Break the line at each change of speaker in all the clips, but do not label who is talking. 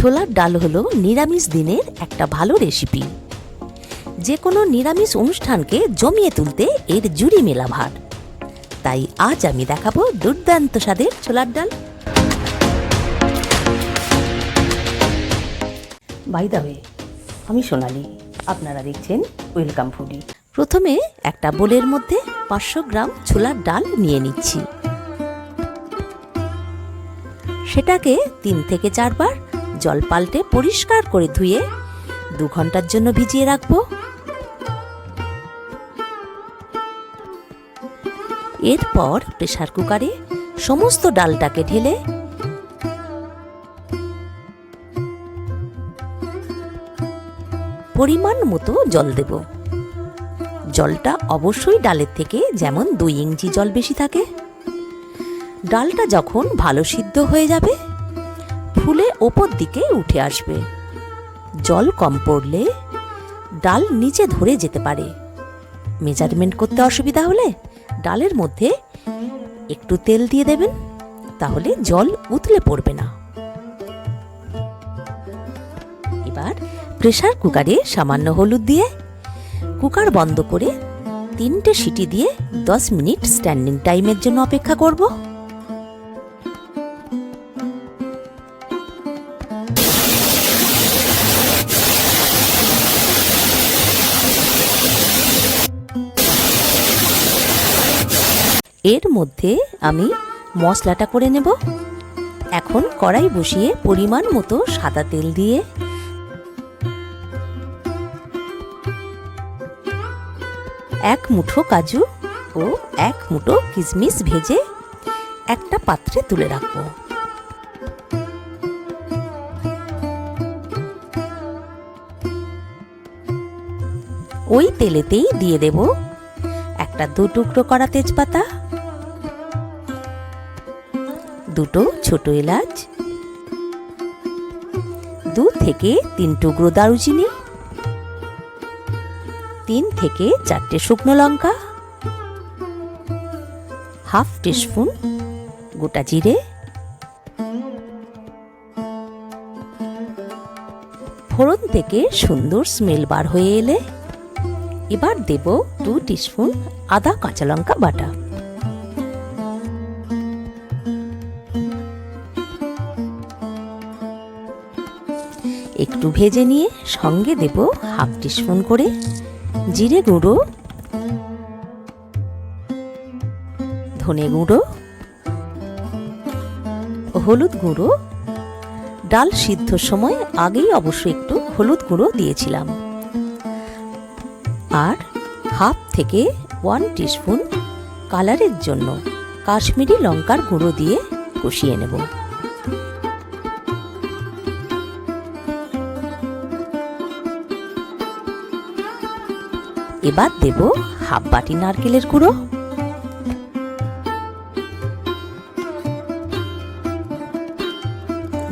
ছোলার ডাল হলো নিরামিষ দিনের একটা ভালো রেসিপি। যে কোনো নিরামিষ অনুষ্ঠানকে জমিয়ে তুলতে এর জুড়ি মেলা ভার। তাই আজ আমি দেখাবো দুর্দান্ত স্বাদের ছোলার ডাল। বাই দ্য ওয়ে, আমি সোনালি, আপনারা দেখছেন ওয়েলকাম ফুডি। প্রথমে একটা বোলের মধ্যে 500 গ্রাম ছোলার ডাল নিয়ে নিচ্ছি। সেটাকে 3 থেকে 4 বার জল পাল্টে পরিষ্কার করে ধুয়ে 2 ঘন্টার জন্য ভিজিয়ে রাখবো। এরপর প্রেসার কুকারে সমস্ত ডালটাকে ঢেলে পরিমাণ মতো জল দেব। জলটা অবশ্যই ডালের থেকে যেমন 2 ইঞ্চি জল বেশি থাকে। ডালটা যখন ভালো সিদ্ধ হয়ে যাবে, ফুলে ওপর দিকে উঠে আসবে। জল কম পড়লে ডাল নিচে ধরে যেতে পারে। মেজারমেন্ট করতে অসুবিধা হলে ডালের মধ্যে একটু তেল দিয়ে দেবেন, তাহলে জল উতলে পড়বে না। এবার প্রেসার কুকারে সামান্য হলুদ দিয়ে কুকার বন্ধ করে 3টে সিটি দিয়ে 10 মিনিট স্ট্যান্ডিং টাইমের জন্য অপেক্ষা করব। এর মধ্যে আমি মশলাটা করে নেব। এখন কড়াই বসিয়ে পরিমাণ মতো সাদা তেল দিয়ে 1 মুঠো কাজু ও 1 মুঠো কিশমিশ ভেজে একটা পাত্রে তুলে রাখব। ওই তেলেতেই দিয়ে দেব একটা 2 টুকরো করা তেজপাতা, 2টো ছোট এলাচ, 2 থেকে 3 টুকরো দারুচিনি, 3 থেকে 4টে শুকনো লঙ্কা, হাফ টিস্পুন গোটা জিরে, ফোড়ন থেকে সুন্দর স্মেল বার হয়ে এলে এবার দেব 2 টিস্পুন আদা কাঁচা লঙ্কা বাটা। একটু ভেজে নিয়ে সঙ্গে দেব হাফ টিস্পুন করে জিরে গুঁড়ো, ধনে গুঁড়ো, হলুদ গুঁড়ো। ডাল সিদ্ধর সময় আগেই অবশ্য একটু হলুদ গুঁড়ো দিয়েছিলাম। আর হাফ থেকে 1 টিস্পুন কালারের জন্য কাশ্মীরি লঙ্কার গুঁড়ো দিয়ে কষিয়ে নেব। এবার দেব হাফ বাটি নারকেলের গুঁড়ো,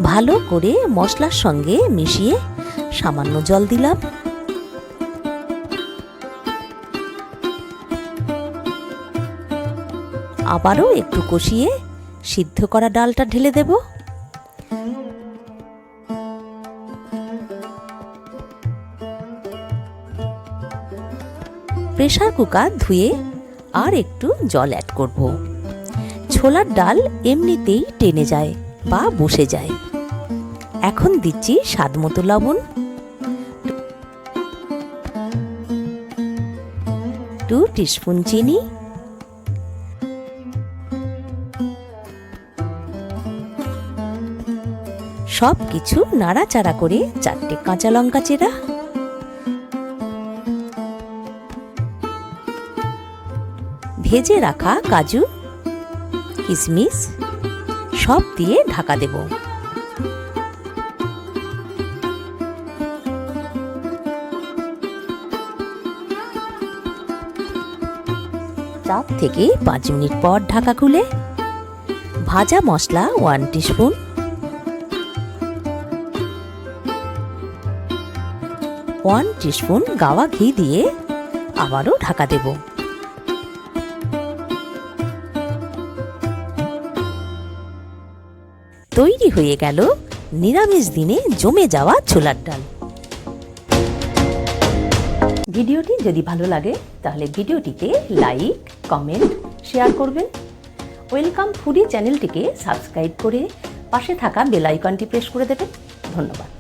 ভালো করে মশলার সঙ্গে মিশিয়ে সামান্য জল দিলাম। আবারও একটু কষিয়ে সিদ্ধ করা ডালটা ঢেলে দেব। প্রেসার কুকার ধুয়ে আর একটু জল অ্যাড করব। ছোলার ডাল এমনিতেই টেনে যায় বা বসে যায়। এখন দিচ্ছি স্বাদ মতো লবণ, 2 টিস্পুন চিনি, সব কিছু নাড়াচাড়া করে 4টে কাঁচা লঙ্কা চেরা, ভেজে রাখা কাজু কিশমিশ সব দিয়ে ঢাকা দেব। চার থেকে 5 মিনিট পর ঢাকা খুলে ভাজা মশলা 1 টিস্পুন, 1 টিস্পুন গাওয়া ঘি দিয়ে আবারও ঢাকা দেব। তৈরি হয়ে গেল নিরামিষ দিনে জমে যাওয়া ছোলার ডাল। ভিডিওটি যদি ভালো লাগে তাহলে ভিডিওটিতে লাইক, কমেন্ট, শেয়ার করবেন। ওয়েলকাম ফুডি চ্যানেলটিকে সাবস্ক্রাইব করে পাশে থাকা বেল আইকনটি প্রেস করে দেবেন। ধন্যবাদ।